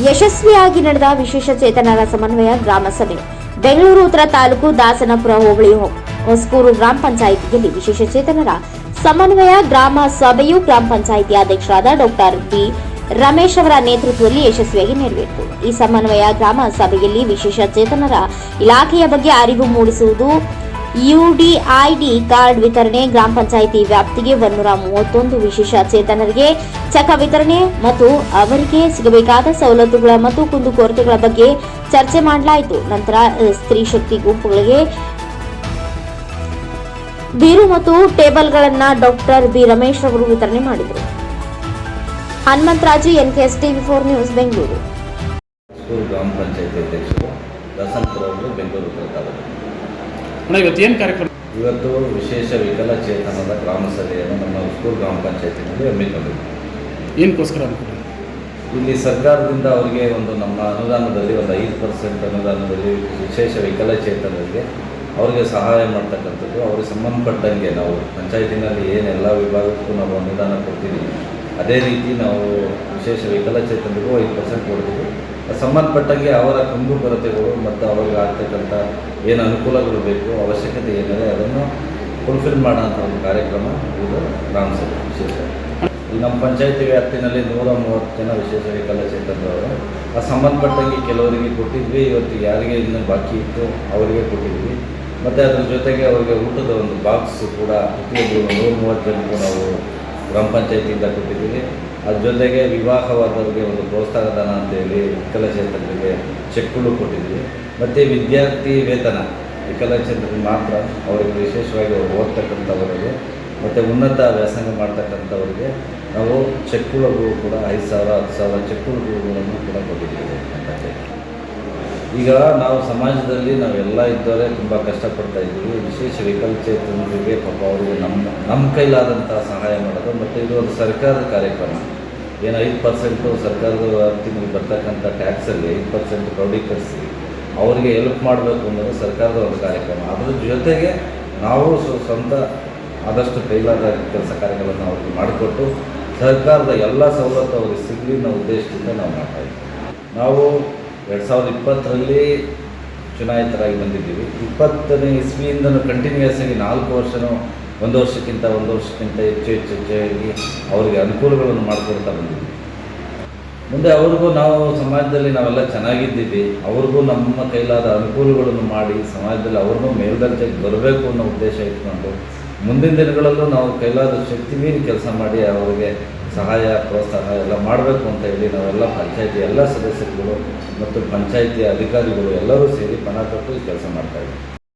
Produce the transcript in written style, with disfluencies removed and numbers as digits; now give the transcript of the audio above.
ಯಶಸ್ವಿಯಾಗಿ ನಡೆದ ವಿಶೇಷ ಚೇತನರ ಸಮನ್ವಯ ಗ್ರಾಮ ಸಭೆ ಬೆಂಗಳೂರು ಉತ್ತರ ತಾಲೂಕು ದಾಸನಪುರ ಹೋಬಳಿ ಹೊಸಕೂರು ಗ್ರಾಮ ಪಂಚಾಯಿತಿಯಲ್ಲಿ ವಿಶೇಷ ಚೇತನರ ಸಮನ್ವಯ ಗ್ರಾಮ ಸಭೆಯು ಗ್ರಾಮ ಪಂಚಾಯಿತಿ ಅಧ್ಯಕ್ಷರಾದ ಡಾಕ್ಟರ್ ಬಿ ರಮೇಶ್ ಅವರ ನೇತೃತ್ವದಲ್ಲಿ ಯಶಸ್ವಿಯಾಗಿ ನೆರವೇರಿತು. ಈ ಸಮನ್ವಯ ಗ್ರಾಮ ಸಭೆಯಲ್ಲಿ ವಿಶೇಷ ಚೇತನರ ಇಲಾಖೆಯ ಬಗ್ಗೆ ಅರಿವು ಮೂಡಿಸುವುದು, ಯುಡಿಐಡಿ ಕಾರ್ಡ್ ವಿತರಣೆ, ಗ್ರಾಮ ಪಂಚಾಯಿತಿ ವ್ಯಾಪ್ತಿಗೆ 131 ವಿಶೇಷ ಚೇತನರಿಗೆ ಚಕ ವಿತರಣೆ ಮತ್ತು ಅವರಿಗೆ ಸಿಗಬೇಕಾದ ಸವಲತ್ತುಗಳ ಮತ್ತು ಕುಂದುಕೊರತೆಗಳ ಬಗ್ಗೆ ಚರ್ಚೆ ಮಾಡಲಾಯಿತು. ನಂತರ ಸ್ತ್ರೀ ಶಕ್ತಿ ಗುಂಪುಗಳಿಗೆ ಬೀರು ಮತ್ತು ಟೇಬಲ್ಗಳನ್ನು ಡಾಕ್ಟರ್ ಬಿ ರಮೇಶ್ ಅವರು ವಿತರಣೆ ಮಾಡಿದರು. Hanumantharaju, NKS TV4 news, Bengaluru. ಗ್ರಾಮ ಪಂಚಾಯಿತಿ ಅಧ್ಯಕ್ಷರು ದಾಸನಪುರ ಬೆಂಗಳೂರು ಉತ್ತರ ತಾಲೂಕು. ಇವತ್ತು ಏನು ಕಾರ್ಯಕ್ರಮ? ಇವತ್ತು ವಿಶೇಷ ವಿಕಲಚೇತನದ ಗ್ರಾಮ ಸಭೆಯನ್ನು ನಮ್ಮ ಹೊಸಕೂರು ಗ್ರಾಮ ಪಂಚಾಯಿತಿನಲ್ಲಿ ಹಮ್ಮಿಕೊಂಡಿದ್ವಿ. ಏನಕ್ಕೋಸ್ಕರ ಇಲ್ಲಿ ಸರ್ಕಾರದಿಂದ ಅವರಿಗೆ ನಮ್ಮ ಅನುದಾನದಲ್ಲಿ 5% ಅನುದಾನದಲ್ಲಿ ವಿಶೇಷ ವಿಕಲಚೇತನರಿಗೆ ಅವರಿಗೆ ಸಹಾಯ ಮಾಡ್ತಕ್ಕಂಥದ್ದು, ಅವ್ರಿಗೆ ಸಂಬಂಧಪಟ್ಟಂಗೆ ನಾವು ಪಂಚಾಯತಿನಲ್ಲಿ ಏನೆಲ್ಲ ವಿಭಾಗಕ್ಕೂ ನಾವು ಅನುದಾನ ಕೊಡ್ತೀವಿ, ಅದೇ ರೀತಿ ನಾವು ವಿಶೇಷ ವಿಕಲಚೇತನರಿಗೂ 5% ಕೊಡ್ತೀವಿ. ಸಂಬಂಧಪಟ್ಟಂಗೆ ಅವರ ಕುಂದುಕೊರತೆಗಳು ಮತ್ತು ಅವರಿಗೆ ಆಗ್ತಕ್ಕಂಥ ಏನು ಅನುಕೂಲಗಳು ಬೇಕು, ಅವಶ್ಯಕತೆ ಏನಿದೆ ಅದನ್ನು ಫುಲ್ಫಿಲ್ ಮಾಡೋಂಥ ಒಂದು ಕಾರ್ಯಕ್ರಮ ಇದು ಗ್ರಾಮ ಸಭೆ ವಿಶೇಷ. ಈ ನಮ್ಮ ಪಂಚಾಯತಿ ವ್ಯಾಪ್ತಿನಲ್ಲಿ 130 ಜನ ವಿಶೇಷ ವಿಕಲಚೇತನರವರು ಸಂಬಂಧಪಟ್ಟಂಗೆ ಕೆಲವರಿಗೆ ಕೊಟ್ಟಿದ್ವಿ. ಇವತ್ತು ಯಾರಿಗೆ ಇನ್ನೂ ಬಾಕಿ ಇತ್ತು ಅವರಿಗೆ ಕೊಟ್ಟಿದ್ವಿ. ಮತ್ತು ಅದ್ರ ಜೊತೆಗೆ ಅವರಿಗೆ ಊಟದ ಒಂದು ಬಾಕ್ಸ್ ಕೂಡ ಪ್ರತಿಯೊಬ್ಬರು 130 ಜನಕ್ಕೂ ನಾವು ಗ್ರಾಮ ಪಂಚಾಯತಿಯಿಂದ ಕೊಟ್ಟಿದ್ದೀವಿ. ಅದ್ರ ಜೊತೆಗೆ ವಿವಾಹವಾದವರಿಗೆ ಒಂದು ಪ್ರೋತ್ಸಾಹಧನ ಅಂತೇಳಿ ವಿಕಲಚೇತನರಿಗೆ ಚೆಕ್ಗಳು ಕೊಟ್ಟಿದ್ದೀವಿ. ಮತ್ತು ವಿದ್ಯಾರ್ಥಿ ವೇತನ ವಿಕಲಚೇತನರಿಗೆ ಮಾತ್ರ ಅವರಿಗೆ ವಿಶೇಷವಾಗಿ ಓದ್ತಕ್ಕಂಥವರಿಗೆ ಮತ್ತು ಉನ್ನತ ವ್ಯಾಸಂಗ ಮಾಡ್ತಕ್ಕಂಥವ್ರಿಗೆ ನಾವು ಚೆಕ್ಗಳು ಕೂಡ 5,000 10,000 ಚೆಕ್ಗಳನ್ನು ಕೂಡ ಕೊಟ್ಟಿದ್ದೀವಿ. ಈಗ ನಾವು ಸಮಾಜದಲ್ಲಿ ನಾವೆಲ್ಲ ಇದ್ದವರೇ ತುಂಬ ಕಷ್ಟಪಡ್ತಾ ಇದ್ದೀವಿ. ವಿಶೇಷ ವಿಕಲಚೇತನರಿಗೆ ಪಾಪ ಅವರಿಗೆ ನಮ್ಮ ಕೈಲಾದಂಥ ಸಹಾಯ ಮಾಡೋದು. ಮತ್ತು ಇದು ಒಂದು ಸರ್ಕಾರದ ಕಾರ್ಯಕ್ರಮ. ಏನು 5% ಸರ್ಕಾರದ ವ್ಯಾಪ್ತಿನಲ್ಲಿ ಬರ್ತಕ್ಕಂಥ ಟ್ಯಾಕ್ಸಲ್ಲಿ 5% ಕ್ರೋಢೀಕರಿಸಿ ಅವರಿಗೆ ಹೆಲ್ಪ್ ಮಾಡಬೇಕು ಅನ್ನೋದು ಸರ್ಕಾರದ ಒಂದು ಕಾರ್ಯಕ್ರಮ. ಅದರ ಜೊತೆಗೆ ನಾವು ಸ್ವಂತ ಆದಷ್ಟು ಕೈಲಾದ ಕೆಲಸ ಕಾರ್ಯಗಳನ್ನು ಅವ್ರಿಗೆ ಮಾಡಿಕೊಟ್ಟು ಸರ್ಕಾರದ ಎಲ್ಲ ಸವಲತ್ತು ಅವ್ರಿಗೆ ಸಿಗಲಿ ಅನ್ನೋ ಉದ್ದೇಶದಿಂದ ನಾವು ಮಾಡ್ತಾಯಿದ್ದೀವಿ. ನಾವು 2020ರಲ್ಲಿ ಚುನಾಯಿತರಾಗಿ ಬಂದಿದ್ದೀವಿ. 20ನೇ ಇಸ್ವಿಯಿಂದನೂ ಕಂಟಿನ್ಯೂಯಸ್ ಆಗಿ 4 ವರ್ಷನೂ ಒಂದು ವರ್ಷಕ್ಕಿಂತ ಹೆಚ್ಚಾಗಿ ಅವರಿಗೆ ಅನುಕೂಲಗಳನ್ನು ಮಾಡಿಕೊಡ್ತಾ ಬಂದಿದ್ದೀವಿ. ಮುಂದೆ ಅವ್ರಿಗೂ ನಾವು ಸಮಾಜದಲ್ಲಿ ನಾವೆಲ್ಲ ಚೆನ್ನಾಗಿದ್ದೀವಿ, ಅವ್ರಿಗೂ ನಮ್ಮ ಕೈಲಾದ ಅನುಕೂಲಗಳನ್ನು ಮಾಡಿ ಸಮಾಜದಲ್ಲಿ ಅವ್ರನ್ನೂ ಮೇಲ್ದರ್ಜೆಗೆ ಬರಬೇಕು ಅನ್ನೋ ಉದ್ದೇಶ ಇಟ್ಕೊಂಡು ಮುಂದಿನ ದಿನಗಳಲ್ಲೂ ನಾವು ಕೈಲಾದ ಶಕ್ತಿ ಮೀರಿ ಕೆಲಸ ಮಾಡಿ ಅವರಿಗೆ ಸಹಾಯ ಪ್ರೋತ್ಸಾಹ ಎಲ್ಲ ಮಾಡಬೇಕು ಅಂತ ಹೇಳಿ ನಾವೆಲ್ಲ ಪಂಚಾಯಿತಿ ಎಲ್ಲ ಸದಸ್ಯರುಗಳು ಮತ್ತು ಪಂಚಾಯಿತಿಯ ಅಧಿಕಾರಿಗಳು ಎಲ್ಲರೂ ಸೇರಿ ಪಣ ತೊಟ್ಟು ಕೆಲಸ ಮಾಡ್ತಾಯಿದ್ದೀವಿ.